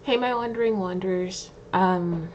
Hey, my wandering wanderers. I've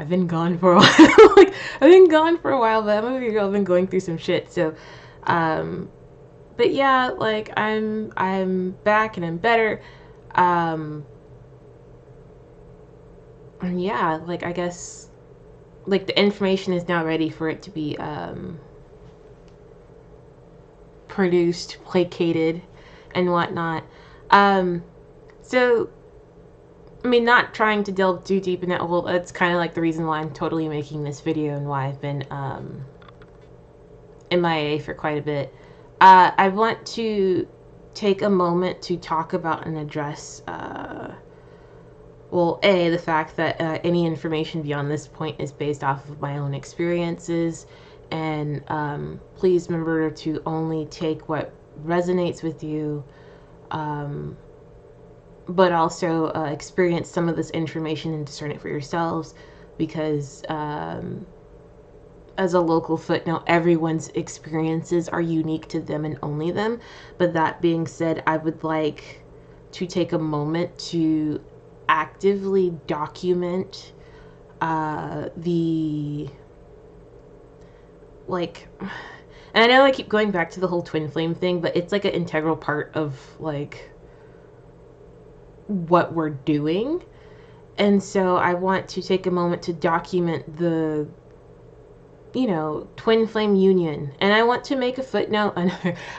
been gone for a while. Like, I've been gone for a while, but I'm over here. I've been going through some shit. So, um, but yeah, like I'm back and I'm better. Um, and yeah, like I guess like the information is now ready for it to be produced, placated, and whatnot. Um, so I mean, not trying to delve too deep in that. Well, that's kind of like the reason why I'm totally making this video and why I've been MIA for quite a bit. I want to take a moment to talk about and address, well, the fact that any information beyond this point is based off of my own experiences. And please remember to only take what resonates with you. But also experience some of this information and discern it for yourselves, because as a local footnote, everyone's experiences are unique to them and only them. But that being said, I would like to take a moment to actively document the like and I know I keep going back to the whole twin flame thing, but it's like an integral part of like what we're doing. And so I want to take a moment to document the, twin flame union. And I want to make a footnote,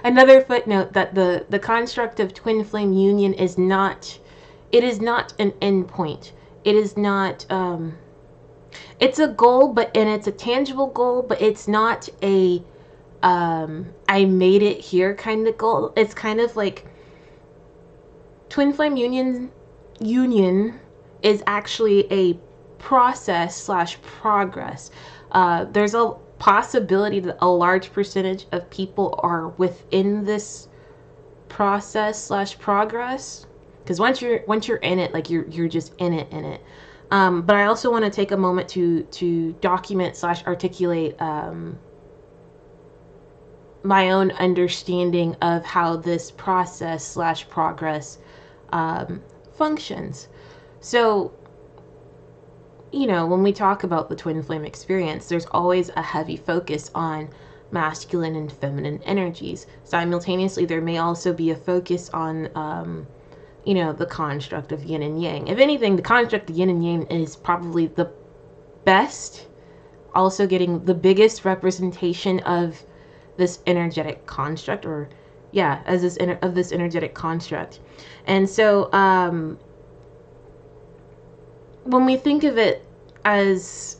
another footnote, that the construct of twin flame union is not, it is not an endpoint. It is not, it's a goal, and it's a tangible goal, but it's not a, I made it here kind of goal. It's kind of like twin flame union is actually a process slash progress. There's a possibility that a large percentage of people are within this process slash progress, because once you're in it, like you're just in it. But I also want to take a moment to document slash articulate my own understanding of how this process slash progress functions. So, when we talk about the twin flame experience, there's always a heavy focus on masculine and feminine energies. Simultaneously, there may also be a focus on, the construct of yin and yang. If anything, the construct of yin and yang is probably the best, also getting the biggest representation of this energetic construct, or as this energetic construct. And so when we think of it as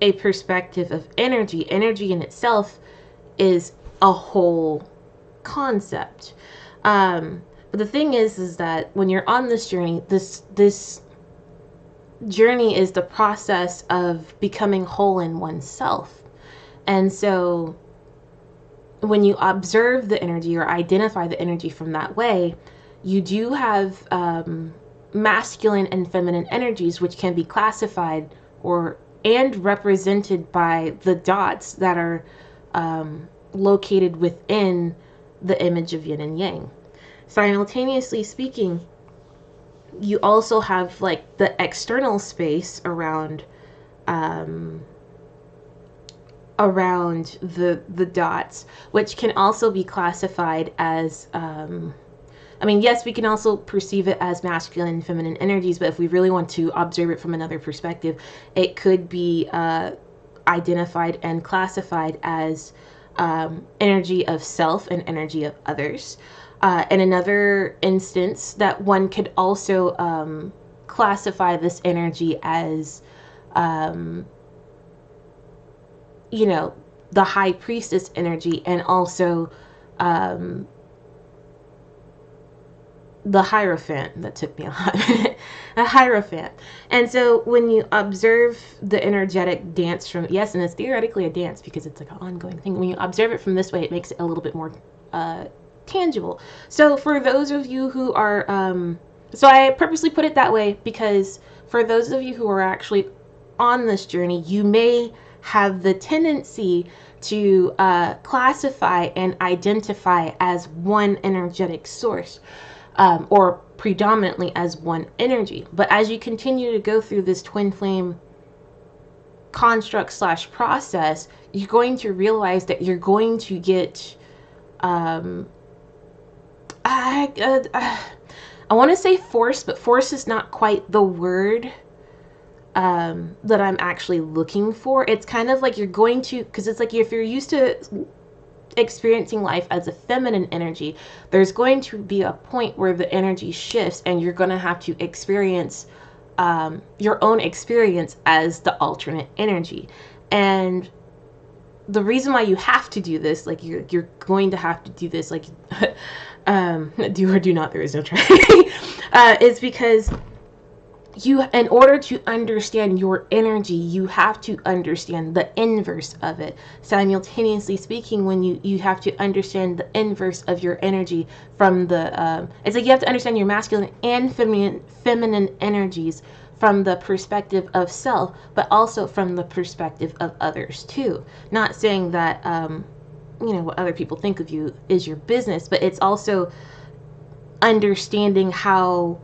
a perspective of energy in itself is a whole concept. But the thing is that when you're on this journey, this journey is the process of becoming whole in oneself. And so when you observe the energy or identify the energy from that way, you do have masculine and feminine energies, which can be classified and represented by the dots that are located within the image of yin and yang. Simultaneously speaking, you also have like the external space around the dots, which can also be classified as yes, we can also perceive it as masculine and feminine energies, but if we really want to observe it from another perspective, it could be identified and classified as energy of self and energy of others. In another instance, that one could also classify this energy as the high priestess energy, and also the Hierophant. That took me a hot minute. A Hierophant. And so when you observe the energetic dance from, yes, and it's theoretically a dance because it's like an ongoing thing. When you observe it from this way, it makes it a little bit more tangible. So for those of you who are, so I purposely put it that way because for those of you who are actually on this journey, you may have the tendency to classify and identify as one energetic source. or predominantly as one energy. But as you continue to go through this twin flame construct slash process, you're going to realize that you're going to get I want to say force, but force is not quite the word that I'm actually looking for. It's kind of like you're going to, because it's like if you're used to experiencing life as a feminine energy, there's going to be a point where the energy shifts and you're going to have to experience your own experience as the alternate energy. And the reason why you have to do this, like you're going to have to do this, like do or do not, there is no try, is because you, in order to understand your energy, you have to understand the inverse of it. Simultaneously speaking, when you have to understand the inverse of your energy from the, it's like you have to understand your masculine and feminine energies from the perspective of self, but also from the perspective of others too. Not saying that, what other people think of you is your business, but it's also understanding how,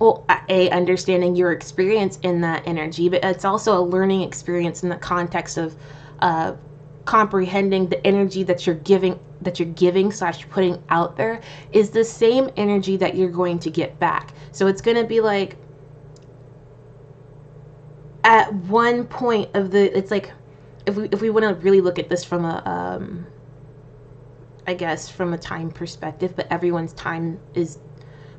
understanding your experience in that energy, but it's also a learning experience in the context of comprehending the energy that you're giving slash putting out there is the same energy that you're going to get back. So it's going to be like at one point of the, it's like if we want to really look at this from a I guess from a time perspective, but everyone's time is,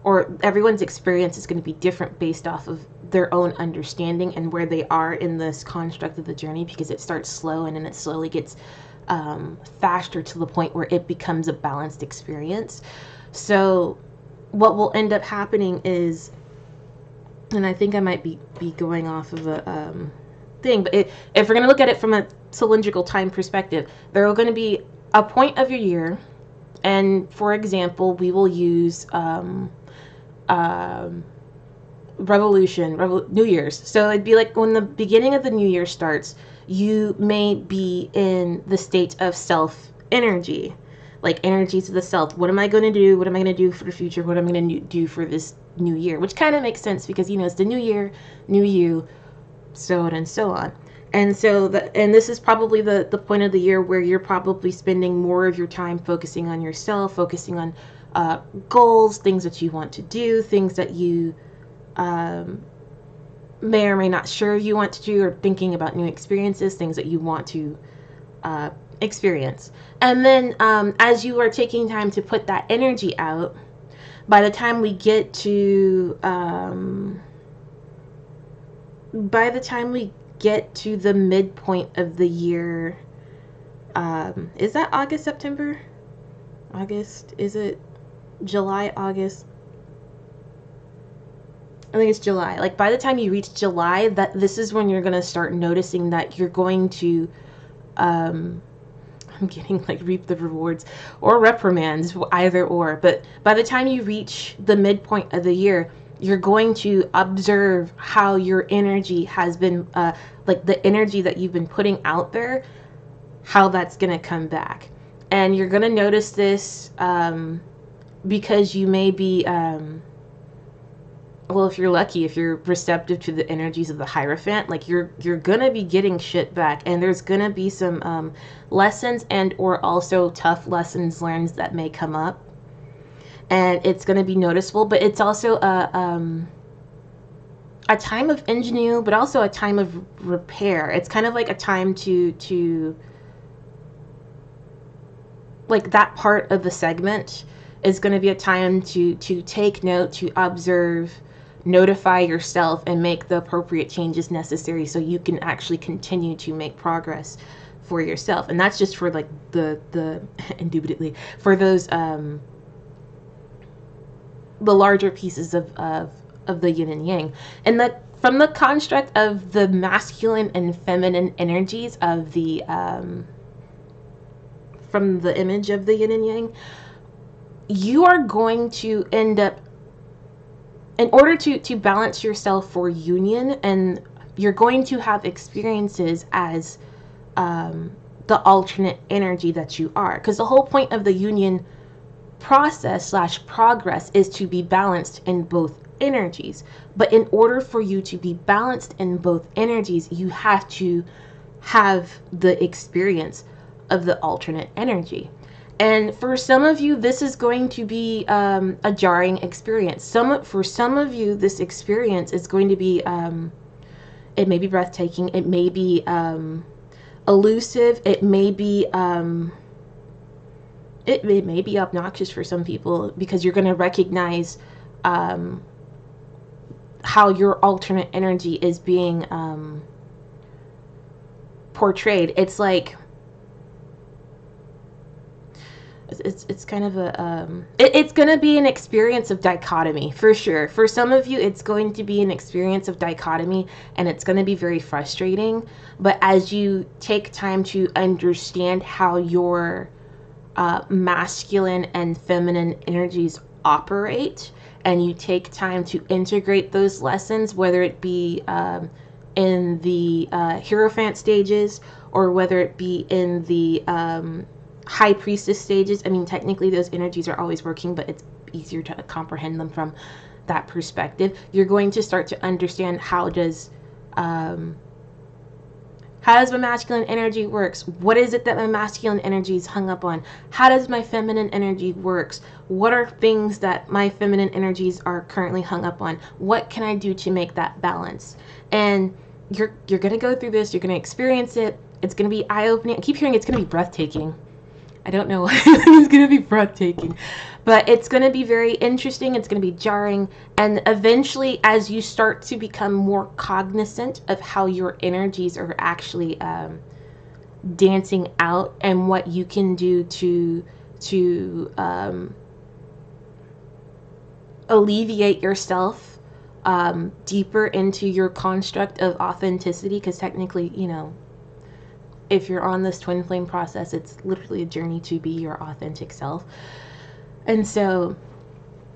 or everyone's experience is going to be different based off of their own understanding and where they are in this construct of the journey, because it starts slow and then it slowly gets faster to the point where it becomes a balanced experience. So what will end up happening is, and I think I might be going off of a thing, but if we're going to look at it from a cylindrical time perspective, there are going to be a point of your year, and for example, we will use New Year's. So it'd be like when the beginning of the new year starts, you may be in the state of self energy, like energy to the self. What am I going to do? What am I going to do for the future? What am I going to do for this new year? Which kind of makes sense because, it's the new year, new you, so on and so on. And so, and this is probably the point of the year where you're probably spending more of your time focusing on yourself, focusing on goals, things that you want to do, things that you may or may not sure you want to do, or thinking about new experiences, things that you want to experience. And then as you are taking time to put that energy out, by the time we get to the midpoint of the year, is that August, September? August, is it July, August? I think it's July. Like by the time you reach July, this is when you're going to start noticing that you're going to I'm getting like reap the rewards or reprimands, either or. But by the time you reach the midpoint of the year, you're going to observe how your energy has been, like the energy that you've been putting out there, how that's going to come back. And you're going to notice this because you may be, if you're lucky, if you're receptive to the energies of the Hierophant, like you're going to be getting shit back. And there's going to be some lessons and or also tough lessons learned that may come up. And it's going to be noticeable, but it's also a time of ingenue, but also a time of repair. It's kind of like a time to like that part of the segment is going to be a time to take note, to observe, notify yourself, and make the appropriate changes necessary so you can actually continue to make progress for yourself. And that's just for like the indubitably for those the larger pieces of the yin and yang. And that from the construct of the masculine and feminine energies of the from the image of the yin and yang, you are going to end up, in order to balance yourself for union, and you're going to have experiences as the alternate energy that you are, because the whole point of the union process slash progress is to be balanced in both energies. But in order for you to be balanced in both energies, you have to have the experience of the alternate energy. And for some of you, this is going to be a jarring experience. For some of you, this experience is going to be, it may be breathtaking, it may be elusive, it may be obnoxious for some people, because you're going to recognize how your alternate energy is being portrayed. It's like it's kind of a it's going to be an experience of dichotomy for sure. For some of you, it's going to be an experience of dichotomy, and it's going to be very frustrating. But as you take time to understand how your masculine and feminine energies operate, and you take time to integrate those lessons, whether it be in the Hierophant stages, or whether it be in the High Priestess stages. I mean, technically those energies are always working, but it's easier to comprehend them from that perspective. You're going to start to understand how does my masculine energy works? What is it that my masculine energy is hung up on? How does my feminine energy works? What are things that my feminine energies are currently hung up on? What can I do to make that balance? And you're going to go through this. You're going to experience it. It's going to be eye-opening. I keep hearing it's going to be breathtaking. I don't know why it's going to be breathtaking, but it's going to be very interesting. It's going to be jarring. And eventually, as you start to become more cognizant of how your energies are actually dancing out, and what you can do to alleviate yourself deeper into your construct of authenticity, because technically, you know, if you're on this twin flame process, it's literally a journey to be your authentic self. And so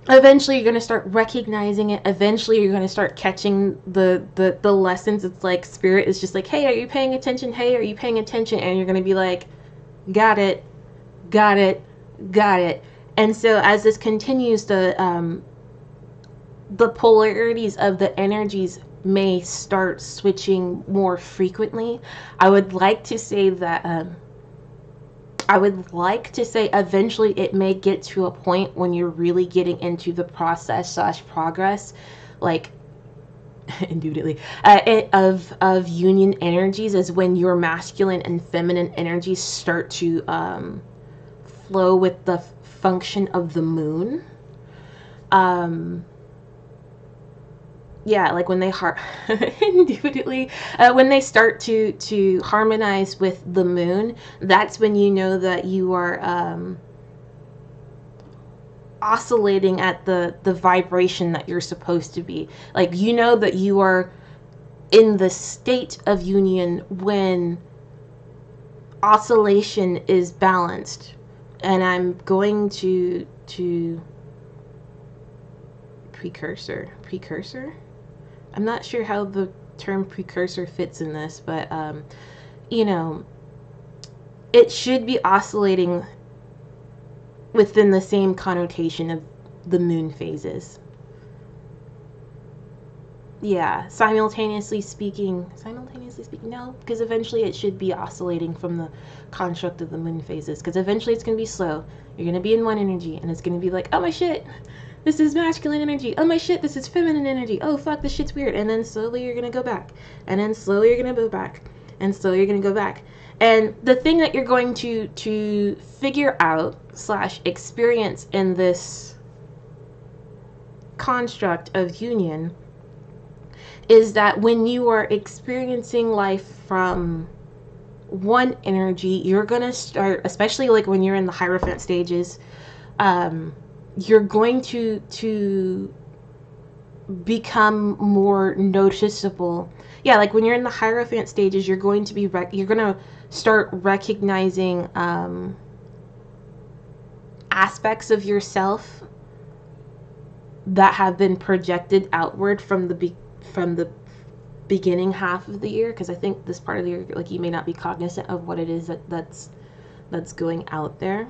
eventually you're going to start recognizing it. Eventually you're going to start catching the lessons. It's like spirit is just like, hey, are you paying attention? Hey, are you paying attention? And you're going to be like, got it, got it, got it. And so as this continues, the polarities of the energies may start switching more frequently. I would like to say eventually it may get to a point when you're really getting into the process slash progress, like indubitably, of union energies, is when your masculine and feminine energies start to flow with the function of the moon. Yeah, like when they indubitably, when they start to harmonize with the moon, that's when you know that you are oscillating at the vibration that you're supposed to be. Like, you know that you are in the state of union when oscillation is balanced. And I'm going to precursor. I'm not sure how the term precursor fits in this, but you know, it should be oscillating within the same connotation of the moon phases. Yeah, simultaneously speaking, no, because eventually it should be oscillating from the construct of the moon phases, because eventually it's going to be slow. You're going to be in one energy, and it's going to be like, oh my shit, this is masculine energy. Oh my shit, this is feminine energy. Oh fuck, this shit's weird. And then slowly you're going to go back. And then slowly you're going to go back. And slowly you're going to go back. And the thing that you're going to figure out slash experience in this construct of union is that when you are experiencing life from one energy, you're going to start, especially like when you're in the Hierophant stages, you're going to become more noticeable. Yeah, like when you're in the Hierophant stages, you're going to be you're going to start recognizing aspects of yourself that have been projected outward from the beginning half of the year, because I think this part of the year, like, you may not be cognizant of what it is that's going out there.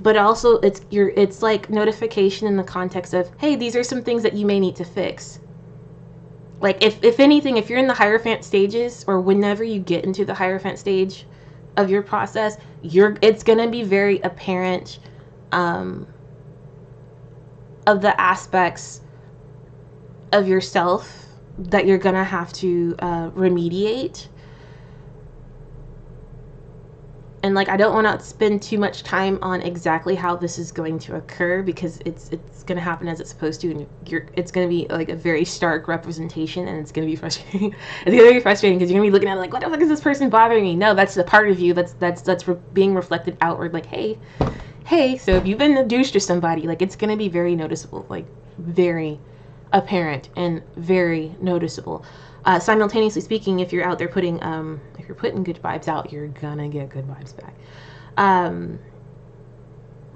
but also it's like notification in the context of, hey, these are some things that you may need to fix. Like if anything, if you're in the Hierophant stages, or whenever you get into the Hierophant stage of your process, it's going to be very apparent of the aspects of yourself that you're going to have to remediate. And like, I don't want to spend too much time on exactly how this is going to occur, because it's going to happen as it's supposed to, and it's going to be like a very stark representation, and it's going to be frustrating. It's going to be frustrating because you're going to be looking at it like, what the fuck is this person bothering me? No, that's a part of you that's being reflected outward. Like, hey, so if you've been a douche to somebody, like, it's going to be very noticeable, like very apparent and very noticeable. Simultaneously speaking, if you're out there putting good vibes out, you're gonna get good vibes back.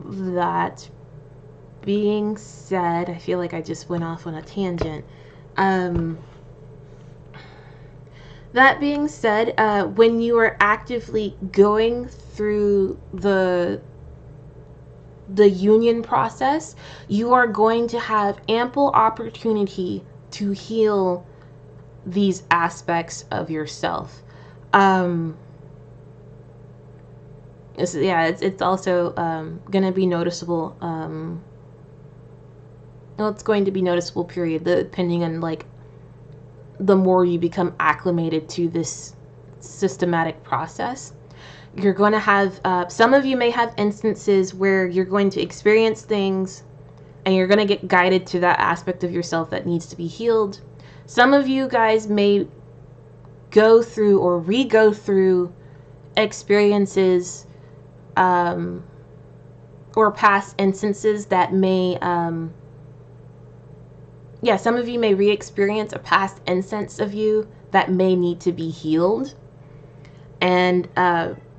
That being said, I feel like I just went off on a tangent. That being said, when you are actively going through the union process, you are going to have ample opportunity to heal these aspects of yourself. It's also going to be noticeable. It's going to be noticeable, period, depending on, like, the more you become acclimated to this systematic process. You're going to have, some of you may have instances where you're going to experience things and you're going to get guided to that aspect of yourself that needs to be healed. Some of you guys may go through or re-go through experiences or past instances that may, some of you may re-experience a past instance of you that may need to be healed. And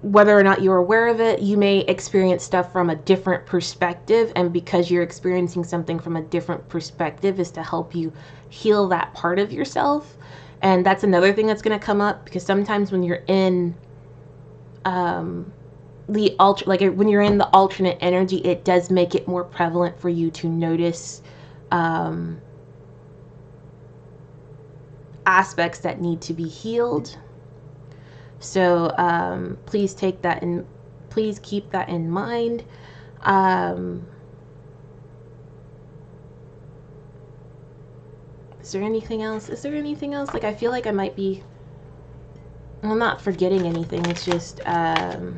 whether or not you're aware of it, you may experience stuff from a different perspective, and because you're experiencing something from a different perspective is to help you heal that part of yourself. And that's another thing that's going to come up, because sometimes when you're in when you're in the alternate energy, it does make it more prevalent for you to notice aspects that need to be healed. So please keep that in mind. Is there anything else? Like, I feel like I might be, I'm not forgetting anything. It's just, but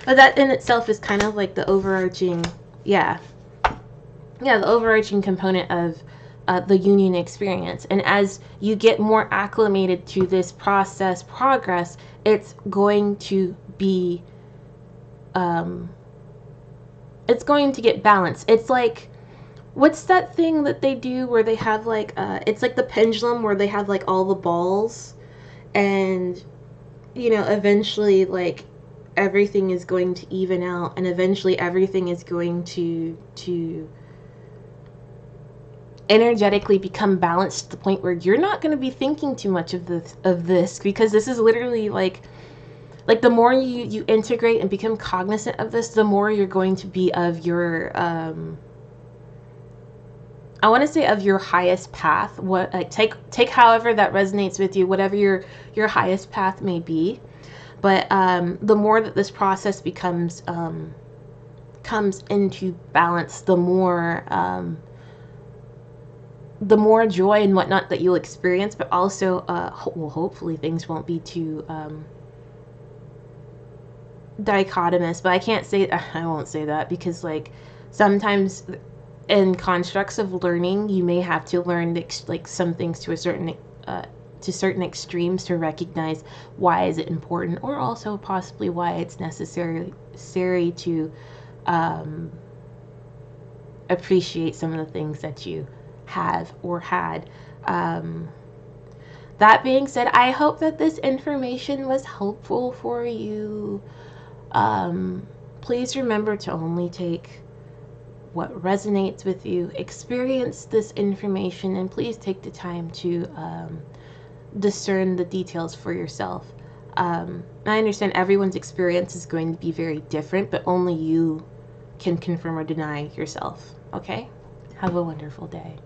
that in itself is kind of like the overarching, the overarching component of the union experience. And as you get more acclimated to this progress, it's going to be, it's going to get balanced. It's like, what's that thing that they do where they have like, it's like the pendulum where they have like all the balls, and, eventually, like, everything is going to even out, and eventually everything is going to energetically become balanced to the point where you're not going to be thinking too much of this, because this is literally like the more you integrate and become cognizant of this, the more you're going to be of your I want to say of your highest path. What, like, take however that resonates with you, whatever your highest path may be. But the more that this process becomes comes into balance, the more joy and whatnot that you'll experience. But also, hopefully things won't be too dichotomous. But I won't say that, because, like, sometimes in constructs of learning, you may have to learn like some things to a certain certain extremes to recognize why is it important, or also possibly why it's necessary to appreciate some of the things that you have or had. That being said, I hope that this information was helpful for you. Please remember to only take what resonates with you. Experience this information, and please take the time to discern the details for yourself. I understand everyone's experience is going to be very different, but only you can confirm or deny yourself. Okay? Have a wonderful day.